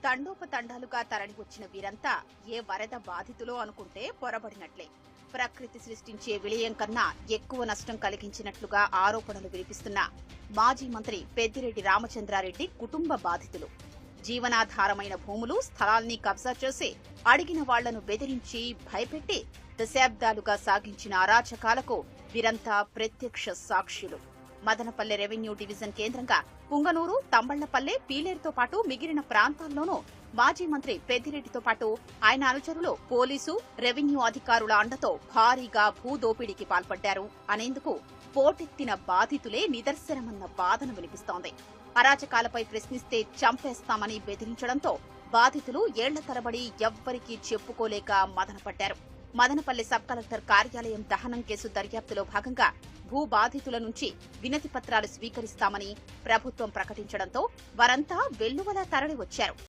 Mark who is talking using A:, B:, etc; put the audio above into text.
A: తండోపతండాలుగా తరలివచ్చిన వీరంతా ఏ వరద బాధితులో అనుకుంటే పొరబడినట్లే. ప్రకృతి సృష్టించే విలయం కన్నా ఎక్కువ నష్టం కలిగించినట్లుగా ఆరోపణలు వినిపిస్తున్న మాజీ మంత్రి పెద్దిరెడ్డి రామచంద్రారెడ్డి కుటుంబ బాధితులు. జీవనాధారమైన భూములు, స్థలాల్ని కబ్జా చేసి అడిగిన వాళ్లను బెదిరించి భయపెట్టి దశాబ్దాలుగా సాగించిన అరాచకాలకు వీరంతా ప్రత్యక్ష సాక్షులు. మదనపల్లె రెవెన్యూ డివిజన్ కేంద్రంగా పుంగనూరు, తంబళ్లపల్లె, పీలేరుతో పాటు మిగిలిన ప్రాంతాల్లోనూ మాజీ మంత్రి పెద్దిరెడ్డితో పాటు ఆయన అనుచరులు పోలీసు, రెవెన్యూ అధికారుల అండతో భారీగా భూదోపిడీకి పాల్పడ్డారు అనేందుకు పోటెత్తిన బాధితులే నిదర్శనమన్న వాదన వినిపిస్తోంది. అరాచకాలపై ప్రశ్నిస్తే చంపేస్తామని బెదిరించడంతో బాధితులు ఏళ్ల తరబడి ఎవ్వరికీ చెప్పుకోలేక మదనపడ్డారు. మదనపల్లె సబ్ కలెక్టర్ కార్యాలయం దహనం కేసు దర్యాప్తులో భాగంగా భూ బాధితుల నుంచి వినతి పత్రాలు స్వీకరిస్తామని ప్రభుత్వం ప్రకటించడంతో వారంతా వెల్లువలా తరలివచ్చారు.